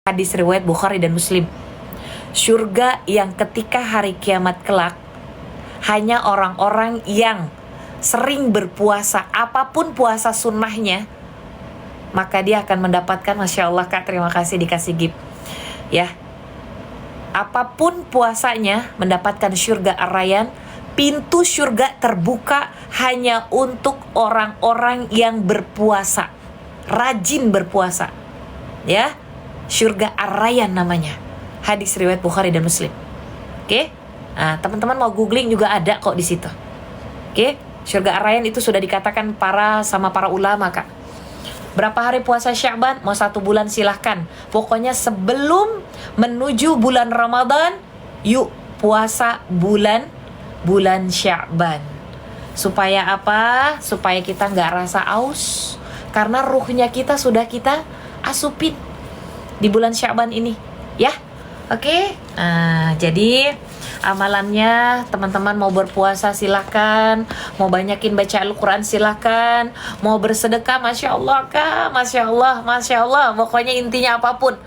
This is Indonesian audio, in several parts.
Hadis riwayat Bukhari dan Muslim. Surga yang ketika hari kiamat kelak hanya orang-orang yang sering berpuasa, apapun puasa sunnahnya, maka dia akan mendapatkan, Masya Allah Kak, terima kasih dikasih gift ya, apapun puasanya mendapatkan surga Ar-Rayyan. Pintu surga terbuka hanya untuk orang-orang yang berpuasa, rajin berpuasa ya. Surga Ar-Rayyan namanya. Hadis riwayat Bukhari dan Muslim. Oke? Nah, teman-teman mau googling juga ada kok di situ. Oke? Surga Ar-Rayyan itu sudah dikatakan sama para ulama, Kak. Berapa hari puasa Sya'ban? Mau 1 bulan silahkan. Pokoknya sebelum menuju bulan Ramadan, yuk puasa bulan Sya'ban. Supaya apa? Supaya kita nggak rasa aus. Karena ruhnya kita sudah kita asupin di bulan Sya'ban ini, ya. Oke? Nah, jadi amalannya teman-teman mau berpuasa silakan, mau banyakin baca Al-Quran silakan, mau bersedekah, Masya Allah Kak, Masya Allah, Masya Allah. Pokoknya intinya apapun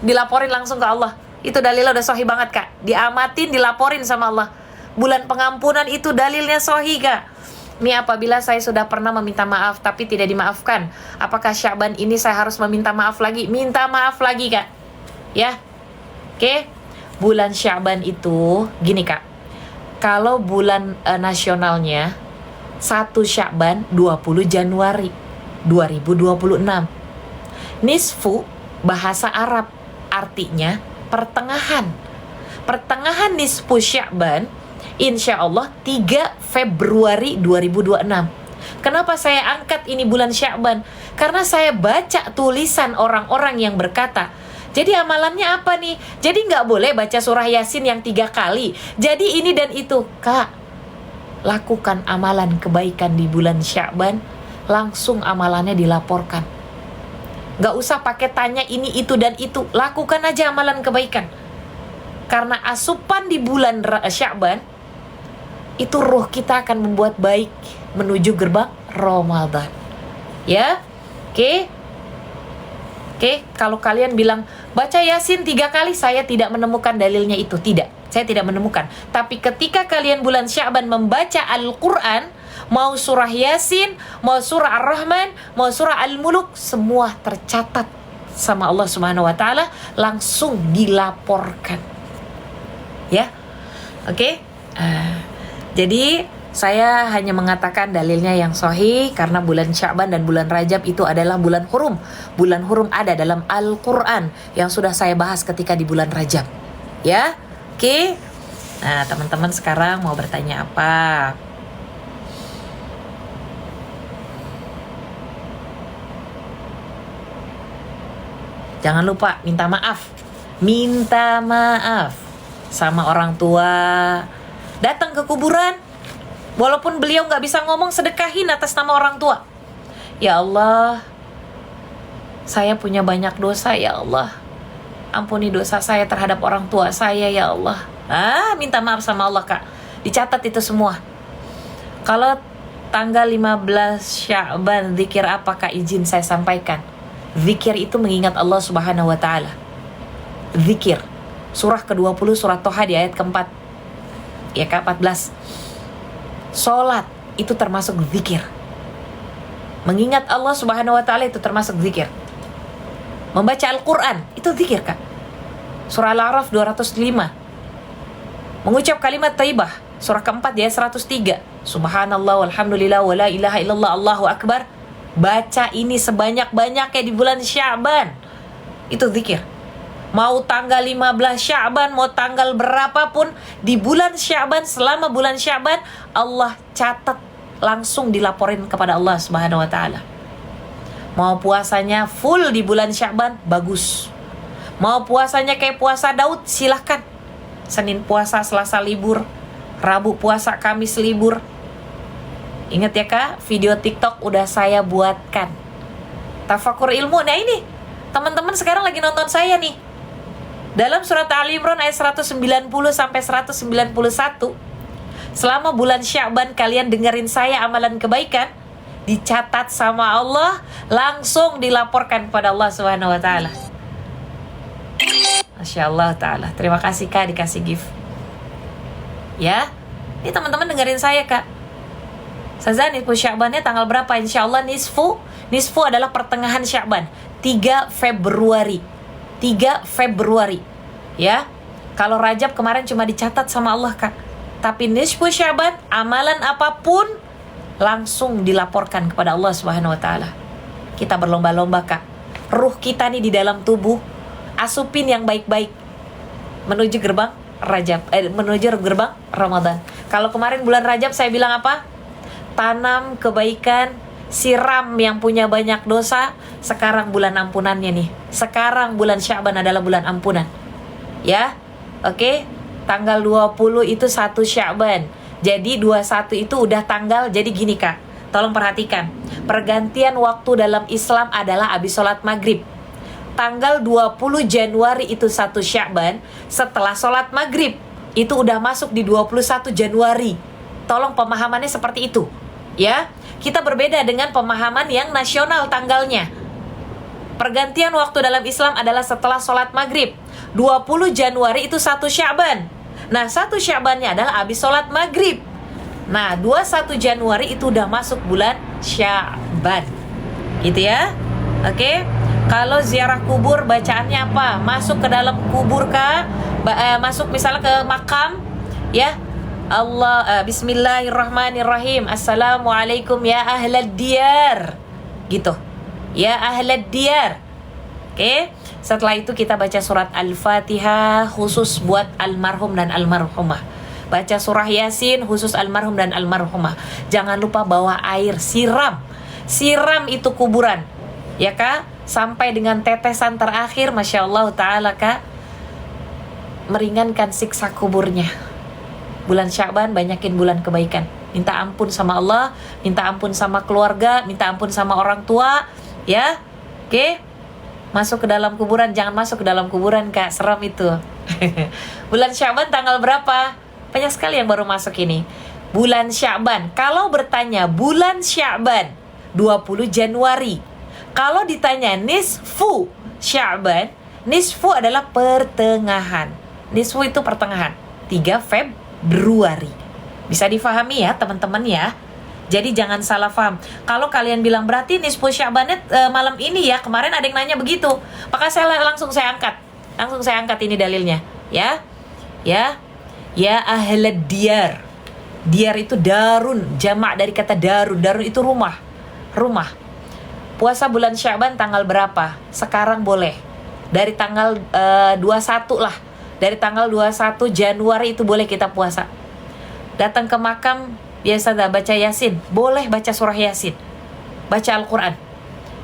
dilaporin langsung ke Allah. Itu dalilnya udah sahih banget Kak. Diamatin, dilaporin sama Allah. Bulan pengampunan itu dalilnya sahih Kak. Ini apabila saya sudah pernah meminta maaf tapi tidak dimaafkan, apakah Sya'ban ini saya harus meminta maaf lagi? Minta maaf lagi Kak, ya. Oke, bulan Sya'ban itu gini Kak, kalau bulan nasionalnya 1 Sya'ban 20 Januari 2026. Nisfu bahasa Arab artinya pertengahan. Pertengahan nisfu Sya'ban Insya Allah 3 Februari 2026. Kenapa saya angkat ini bulan Sya'ban? Karena saya baca tulisan orang-orang yang berkata, jadi amalannya apa nih? Jadi nggak boleh baca surah Yasin yang 3 kali. Jadi ini dan itu. Kak, lakukan amalan kebaikan di bulan Sya'ban, langsung amalannya dilaporkan. Nggak usah pakai tanya ini, itu, dan itu. Lakukan aja amalan kebaikan. Karena asupan di bulan Sya'ban itu ruh kita akan membuat baik menuju gerbang Ramadan. Ya. Oke. Kalau kalian bilang baca Yasin 3 kali, saya tidak menemukan dalilnya itu. Tidak. Saya tidak menemukan. Tapi ketika kalian bulan Sya'ban membaca Al-Quran, mau surah Yasin, mau surah Ar-Rahman, mau surah Al-Muluk, semua tercatat sama Allah Subhanahu wa taala, langsung dilaporkan. Ya. Oke. Jadi saya hanya mengatakan dalilnya yang sahih karena bulan Sya'ban dan bulan Rajab itu adalah bulan hurum. Bulan hurum ada dalam Al-Quran yang sudah saya bahas ketika di bulan Rajab. Ya, oke. Nah, teman-teman sekarang mau bertanya apa? Jangan lupa minta maaf. Minta maaf sama orang tua. Datang ke kuburan, walaupun beliau gak bisa ngomong, sedekahin atas nama orang tua. Ya Allah, saya punya banyak dosa ya Allah, ampuni dosa saya terhadap orang tua saya ya Allah. Minta maaf sama Allah Kak. Dicatat itu semua. Kalau tanggal 15 Sya'ban, zikir apakah izin saya sampaikan? Zikir itu mengingat Allah Subhanahu wa ta'ala. Zikir surah ke-20 surah Toha di ayat ke-4 ya Kak, 14. Sholat itu termasuk zikir. Mengingat Allah Subhanahu wa ta'ala itu termasuk zikir. Membaca Al-Quran itu zikir Kak. Surah Al-A'raf 205. Mengucap kalimat thayyibah surah ke-4 di ayat 103. Subhanallah walhamdulillah wa la ilaha illallah Allahu akbar. Baca ini sebanyak-banyaknya di bulan Sya'ban. Itu zikir. Mau tanggal 15 Sya'ban, mau tanggal berapapun, di bulan Sya'ban, selama bulan Sya'ban, Allah catat, langsung dilaporin kepada Allah Subhanahu wa ta'ala. Mau puasanya full di bulan Sya'ban, bagus. Mau puasanya kayak puasa Daud, silahkan. Senin puasa, Selasa libur, Rabu puasa, Kamis libur. Ingat ya Kak, video TikTok udah saya buatkan. Tafakur ilmu, nah ini, teman-teman sekarang lagi nonton saya nih. Dalam surat Ali Imran ayat 190 sampai 191, selama bulan Sya'ban kalian dengerin saya amalan kebaikan, dicatat sama Allah, langsung dilaporkan kepada Allah Subhanahu wa ta'ala. Masya Allah ta'ala. Terima kasih Kak dikasih gift. Ya, ini teman-teman dengerin saya Kak. Ustazah, nisfu Sya'bannya tanggal berapa? Insya Allah nisfu adalah pertengahan Sya'ban, 3 Februari. Ya. Kalau Rajab kemarin cuma dicatat sama Allah Kak. Tapi nisfu Sya'ban, amalan apapun langsung dilaporkan kepada Allah Subhanahu wa taala. Kita berlomba-lomba Kak. Ruh kita nih di dalam tubuh, asupin yang baik-baik menuju gerbang Rajab, menuju gerbang Ramadan. Kalau kemarin bulan Rajab saya bilang apa? Tanam kebaikan, siram yang punya banyak dosa. Sekarang bulan ampunannya nih. Sekarang bulan Sya'ban adalah bulan ampunan. Ya. Oke. Tanggal 20 itu 1 Sya'ban. Jadi 21 itu udah tanggal. Jadi gini Kak, tolong perhatikan. Pergantian waktu dalam Islam adalah habis sholat maghrib. Tanggal 20 Januari itu 1 Sya'ban. Setelah sholat maghrib, itu udah masuk di 21 Januari. Tolong pemahamannya seperti itu. Ya, kita berbeda dengan pemahaman yang nasional tanggalnya. Pergantian waktu dalam Islam adalah setelah sholat maghrib. 20 Januari itu 1 Sya'ban. Nah, 1 Sya'bannya adalah habis sholat maghrib. Nah, 21 Januari itu udah masuk bulan Sya'ban. Gitu ya. Oke. Kalau ziarah kubur bacaannya apa? Masuk ke dalam kubur kah? Masuk misalnya ke makam, ya. Bismillahirrahmanirrahim. Assalamualaikum ya ahlad diyar. Gitu. Ya ahlad diyar. Oke. Setelah itu kita baca surat Al-Fatihah khusus buat almarhum dan almarhumah. Baca surah Yasin khusus almarhum dan almarhumah. Jangan lupa bawa air, siram itu kuburan, ya Kak, sampai dengan tetesan terakhir. Masya Allah ta'ala Kak, meringankan siksa kuburnya. Bulan Sya'ban banyakin bulan kebaikan. Minta ampun sama Allah, minta ampun sama keluarga, minta ampun sama orang tua, ya. Oke. Masuk ke dalam kuburan, jangan masuk ke dalam kuburan Kak, seram itu. Bulan Sya'ban tanggal berapa? Banyak sekali yang baru masuk ini. Bulan Sya'ban. Kalau bertanya bulan Sya'ban 20 Januari. Kalau ditanya nisfu Sya'ban, nisfu adalah pertengahan. Nisfu itu pertengahan, 3 Februari. Bisa difahami ya teman-teman ya. Jadi jangan salah paham. Kalau kalian bilang berarti nisfu Sya'bannya malam ini ya. Kemarin ada yang nanya begitu. Maka langsung saya angkat ini dalilnya, ya. Ya ahlad diyar. Diyar itu darun, jamak dari kata darun. Darun itu rumah. Puasa bulan Sya'ban tanggal berapa? Sekarang boleh. Dari tanggal 21 lah. Dari tanggal 21 Januari itu boleh kita puasa. Datang ke makam, biasa dah baca Yasin. Boleh baca surah Yasin. Baca Al-Quran.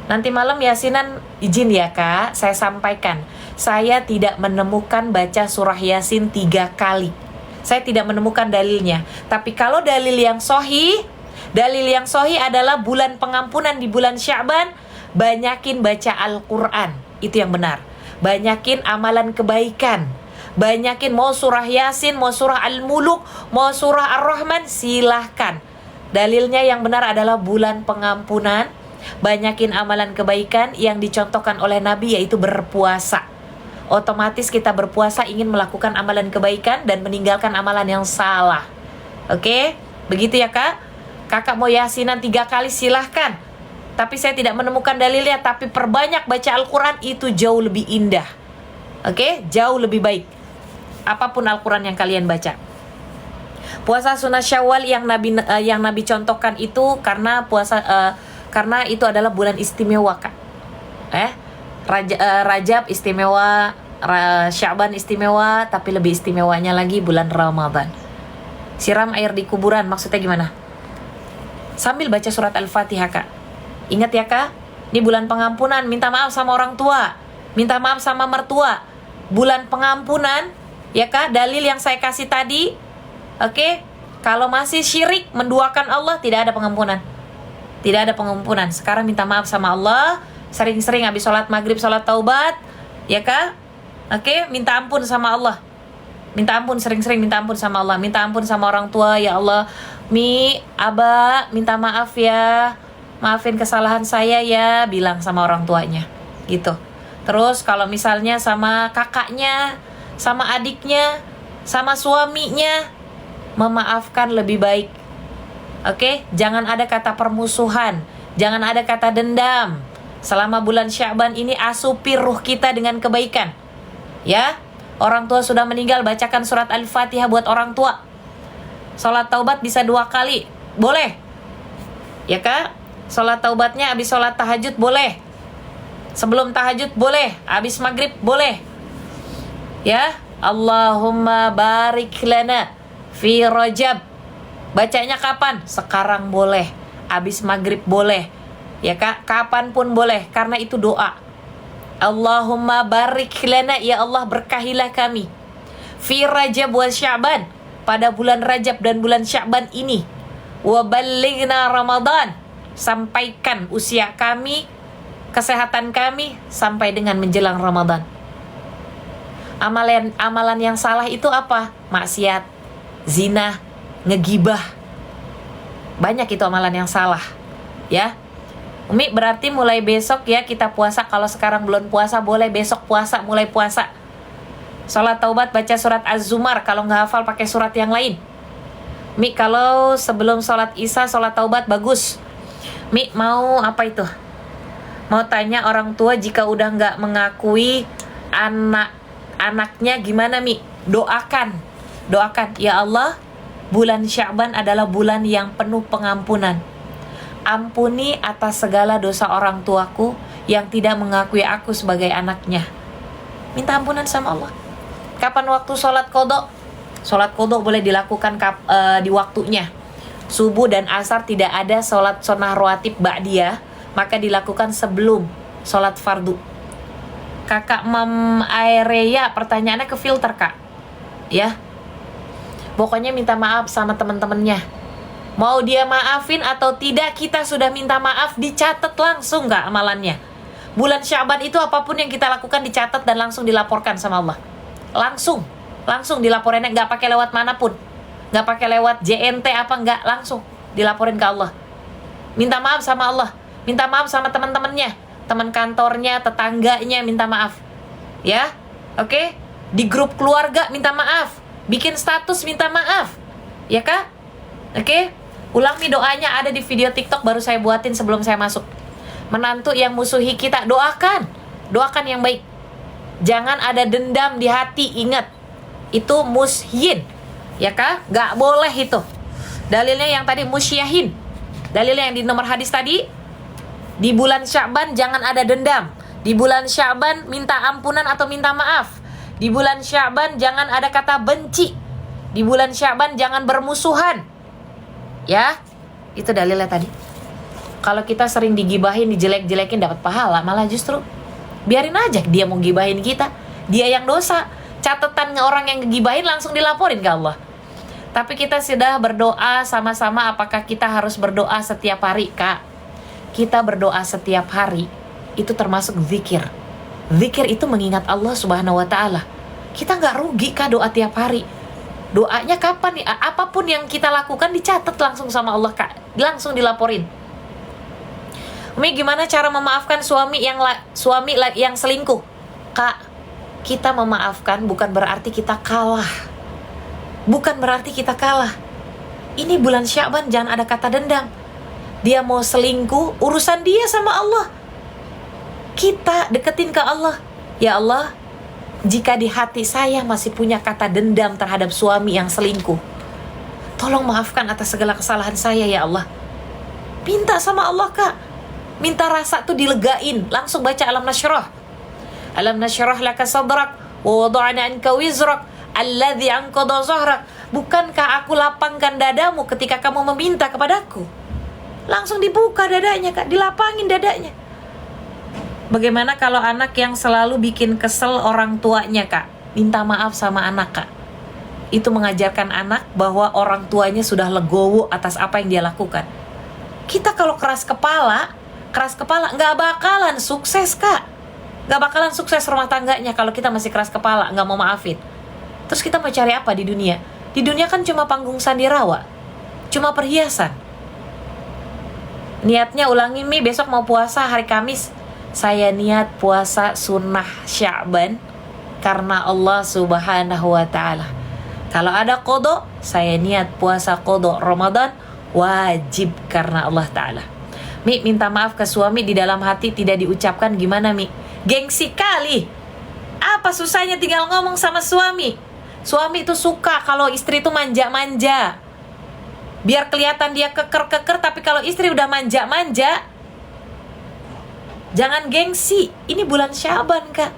Nanti malam Yasinan, izin ya Kak, saya sampaikan. Saya tidak menemukan baca surah Yasin 3 kali. Saya tidak menemukan dalilnya. Tapi kalau dalil yang sahih adalah bulan pengampunan di bulan Sya'ban. Banyakin baca Al-Quran. Itu yang benar. Banyakin amalan kebaikan. Banyakin mau surah Yasin, mau surah Al-Muluk, mau surah Ar-Rahman, silahkan. Dalilnya yang benar adalah bulan pengampunan. Banyakin amalan kebaikan yang dicontohkan oleh Nabi, yaitu berpuasa. Otomatis kita berpuasa ingin melakukan amalan kebaikan dan meninggalkan amalan yang salah. Oke? Begitu ya Kak? Kakak mau Yasinan 3 kali silahkan. Tapi saya tidak menemukan dalilnya. Tapi perbanyak baca Al-Quran, itu jauh lebih indah. Oke? Jauh lebih baik. Apapun Al-Quran yang kalian baca. Puasa sunnah Syawal yang Nabi contohkan itu karena karena itu adalah bulan istimewa Kak. Rajab istimewa, Sya'ban istimewa, tapi lebih istimewanya lagi bulan Ramadan. Siram air di kuburan, maksudnya gimana? Sambil baca surat Al-Fatihah Kak. Ingat ya Kak, ini bulan pengampunan, minta maaf sama orang tua, minta maaf sama mertua. Bulan pengampunan, ya Kak, dalil yang saya kasih tadi. Oke? Kalau masih syirik, menduakan Allah, tidak ada pengampunan. Tidak ada pengampunan. Sekarang minta maaf sama Allah, sering-sering habis sholat maghrib, sholat taubat, ya Kak? Oke? Minta ampun sama Allah. Minta ampun, sering-sering minta ampun sama Allah. Minta ampun sama orang tua, ya Allah, Aba, minta maaf ya, maafin kesalahan saya ya, bilang sama orang tuanya. Gitu. Terus kalau misalnya sama kakaknya, sama adiknya, sama suaminya, memaafkan lebih baik. Oke, jangan ada kata permusuhan, jangan ada kata dendam. Selama bulan Sya'ban ini asupi ruh kita dengan kebaikan. Ya, orang tua sudah meninggal, bacakan surat Al-Fatihah buat orang tua. Sholat taubat bisa 2 kali, boleh. Ya kak, sholat taubatnya habis sholat tahajud boleh, sebelum tahajud boleh, habis maghrib boleh. Ya, Allahumma barik lana fi Rajab. Bacanya kapan? Sekarang boleh, habis maghrib boleh. Ya kak, kapanpun boleh, karena itu doa. Allahumma barik lana, ya Allah berkahilah kami. Fi Rajab wa Sya'ban, pada bulan Rajab dan bulan Sya'ban ini. Wa ballighna Ramadan, sampaikan usia kami, kesehatan kami sampai dengan menjelang Ramadan. Amalan yang salah itu apa? Maksiat, zina, ngegibah. Banyak itu amalan yang salah. Ya. Umi, berarti mulai besok ya kita puasa. Kalau sekarang belum puasa, boleh besok puasa, mulai puasa. Sholat taubat baca surat Az-Zumar. Kalau nggak hafal pakai surat yang lain. Mi, kalau sebelum sholat isya sholat taubat bagus. Mi, mau apa itu? Mau tanya orang tua jika udah nggak mengakui anaknya gimana Mi? Doakan. Ya Allah, bulan Sya'ban adalah bulan yang penuh pengampunan. Ampuni atas segala dosa orang tuaku yang tidak mengakui aku sebagai anaknya. Minta ampunan sama Allah. Kapan waktu sholat qadha? Sholat qadha boleh dilakukan di waktunya. Subuh dan asar tidak ada sholat sunnah rawatib ba'diyah, maka dilakukan sebelum sholat fardu. Kakak Mam Aireya, pertanyaannya ke filter kak. Ya, pokoknya minta maaf sama teman-temannya. Mau dia maafin atau tidak, kita sudah minta maaf, dicatat langsung nggak amalannya. Bulan Sya'ban itu apapun yang kita lakukan dicatat dan langsung dilaporkan sama Allah. Langsung dilaporinnya, nggak pakai lewat manapun, nggak pakai lewat JNT apa, nggak, langsung dilaporin ke Allah. Minta maaf sama Allah, minta maaf sama teman-temannya, teman kantornya, tetangganya, minta maaf. Ya, oke? Di grup keluarga minta maaf, bikin status minta maaf. Ya kak? Oke? Ulangi doanya, ada di video TikTok baru saya buatin sebelum saya masuk. Menantu yang musuhi kita, doakan yang baik. Jangan ada dendam di hati, ingat. Itu musyin. Ya kak? Gak boleh itu. Dalilnya yang tadi musyahin. Dalilnya yang di nomor hadis tadi. Di bulan Sya'ban jangan ada dendam. Di bulan Sya'ban minta ampunan atau minta maaf. Di bulan Sya'ban jangan ada kata benci. Di bulan Sya'ban jangan bermusuhan. Ya, itu dalilnya tadi. Kalau kita sering digibahin, dijelek-jelekin, dapat pahala, malah justru biarin aja dia mau gibahin kita, dia yang dosa. Catatan orang yang ngegibahin langsung dilaporin ke Allah. Tapi kita sudah berdoa sama-sama. Apakah kita harus berdoa setiap hari, kak? Kita berdoa setiap hari itu termasuk zikir. Zikir itu mengingat Allah Subhanahu wa ta'ala. Kita nggak rugi kak doa tiap hari. Doanya kapan nih? Apapun yang kita lakukan dicatat langsung sama Allah kak, langsung dilaporin. Umi, gimana cara memaafkan suami yang selingkuh? Kak, kita memaafkan bukan berarti kita kalah. Ini bulan Sya'ban, jangan ada kata dendam. Dia mau selingkuh, urusan dia sama Allah. Kita deketin ke Allah. Ya Allah, jika di hati saya masih punya kata dendam terhadap suami yang selingkuh, tolong maafkan atas segala kesalahan saya ya Allah. Minta sama Allah kak. Minta rasa tuh dilegain. Langsung baca Alam Nashrah. Alam Nashrah laka sadrak wa wada'na anka wizrak alladhi anqadha zahrak. Bukankah aku lapangkan dadamu ketika kamu meminta kepadaku? Langsung dibuka dadanya kak, dilapangin dadanya. Bagaimana kalau anak yang selalu bikin kesel orang tuanya kak? Minta maaf sama anak kak. Itu mengajarkan anak bahwa orang tuanya sudah legowo atas apa yang dia lakukan. Kita kalau keras kepala nggak bakalan sukses kak. Nggak bakalan sukses rumah tangganya kalau kita masih keras kepala, nggak mau maafin. Terus kita mau cari apa di dunia? Di dunia kan cuma panggung sandirawa, cuma perhiasan. Niatnya ulangi, Mi, besok mau puasa hari Kamis. saya niat puasa sunnah Sya'ban karena Allah Subhanahu wa ta'ala. Kalau ada qada, saya niat puasa qada Ramadan wajib karena Allah ta'ala. Mi, minta maaf ke suami di dalam hati tidak diucapkan, gimana Mi? Gengsi kali. Apa susahnya tinggal ngomong sama suami? Suami itu suka kalau istri itu manja-manja, biar kelihatan dia keker-keker. Tapi kalau istri udah manja-manja, jangan gengsi. Ini bulan Sya'ban, Kak.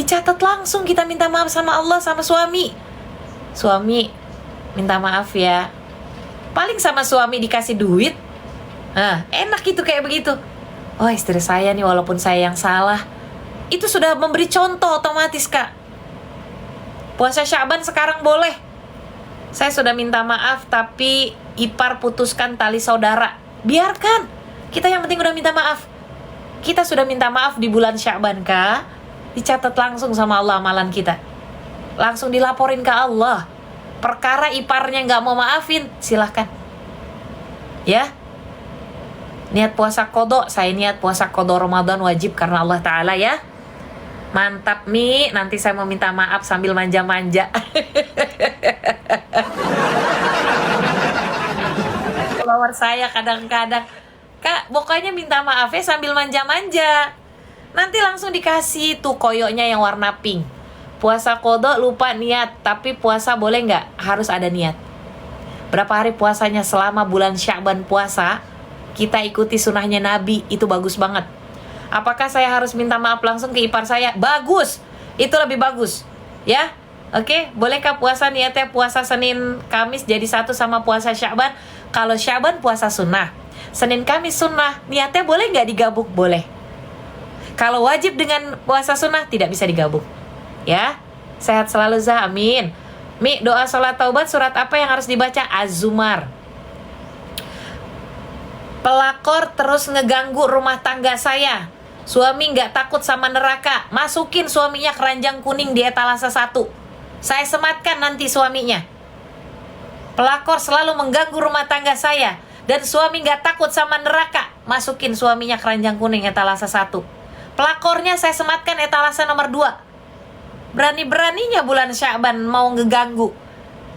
Dicatat langsung kita minta maaf sama Allah, sama suami. Suami, minta maaf ya. Paling sama suami dikasih duit, enak itu kayak begitu. Oh, istri saya nih walaupun saya yang salah, itu sudah memberi contoh otomatis, Kak. Puasa Sya'ban sekarang boleh. Saya sudah minta maaf tapi ipar putuskan tali saudara. Biarkan. Kita yang penting udah minta maaf. Kita sudah minta maaf di bulan Sya'ban, Kak. Dicatat langsung sama Allah amalan kita. Langsung dilaporin ke Allah. Perkara iparnya gak mau maafin, silahkan. Ya. Niat puasa qada, saya niat puasa qada Ramadan wajib karena Allah Ta'ala ya. Mantap Mi, nanti saya mau minta maaf sambil manja-manja. Follower saya kadang-kadang, Kak, pokoknya minta maaf ya sambil manja-manja. Nanti langsung dikasih tuh koyoknya yang warna pink. Puasa qada lupa niat, tapi puasa boleh nggak? Harus ada niat. Berapa hari puasanya selama bulan Sya'ban puasa, kita ikuti sunnahnya Nabi, itu bagus banget. Apakah saya harus minta maaf langsung ke ipar saya? Bagus, itu lebih bagus. Ya, oke, bolehkah puasa niatnya puasa Senin Kamis jadi satu sama puasa Sya'ban? Kalau Sya'ban puasa sunnah, Senin Kamis sunnah, niatnya boleh nggak digabung? Boleh. Kalau wajib dengan puasa sunnah tidak bisa digabung. Ya, sehat selalu Zah, amin. Mi, doa sholat taubat surat apa yang harus dibaca? Az-Zumar. Pelakor terus ngeganggu rumah tangga saya. Suami nggak takut sama neraka. Masukin suaminya keranjang kuning di etalase 1. Saya sematkan nanti suaminya. Pelakor selalu mengganggu rumah tangga saya, dan suami nggak takut sama neraka. Masukin suaminya keranjang kuning etalase 1. Pelakornya saya sematkan etalase nomor 2. Berani-beraninya bulan Sya'ban mau ngeganggu.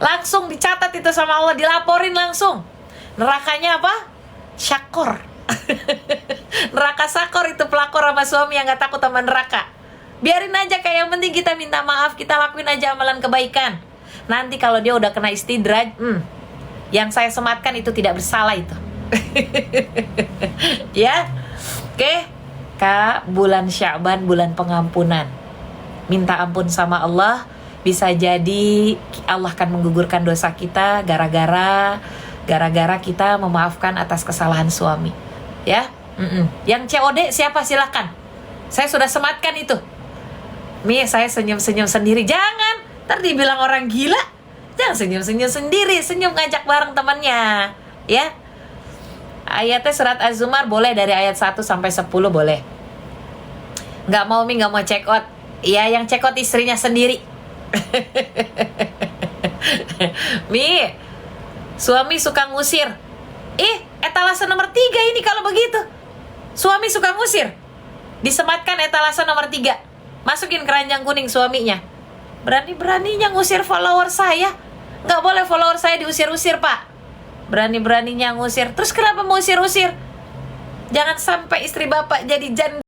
Langsung dicatat itu sama Allah, dilaporin langsung. Nerakanya apa? Syakor. Neraka sakor itu pelakor sama suami yang gak takut sama neraka. Biarin aja, kayak yang penting kita minta maaf, kita lakuin aja amalan kebaikan. Nanti kalau dia udah kena istidraj, yang saya sematkan itu tidak bersalah itu. Ya, oke. Kak, bulan Sya'ban bulan pengampunan. Minta ampun sama Allah. Bisa jadi Allah akan menggugurkan dosa kita gara-gara kita memaafkan atas kesalahan suami. Ya, Yang COD siapa, silakan. Saya sudah sematkan itu. Mi, saya senyum-senyum sendiri. Jangan, ntar dibilang orang gila. Jangan senyum-senyum sendiri, senyum ngajak bareng temannya. Ya. Ayatnya surat Az-Zumar boleh dari ayat 1 sampai 10 boleh. Nggak mau Mi, nggak mau check out. Ya, yang check out istrinya sendiri. Mi, suami suka ngusir. Etalase nomor 3 ini kalau begitu. Suami suka ngusir. Disematkan etalase nomor 3. Masukin keranjang kuning suaminya. Berani-beraninya ngusir follower saya. Nggak boleh follower saya diusir-usir, Pak. Berani-beraninya ngusir. Terus kenapa mau usir-usir? Jangan sampai istri bapak jadi janda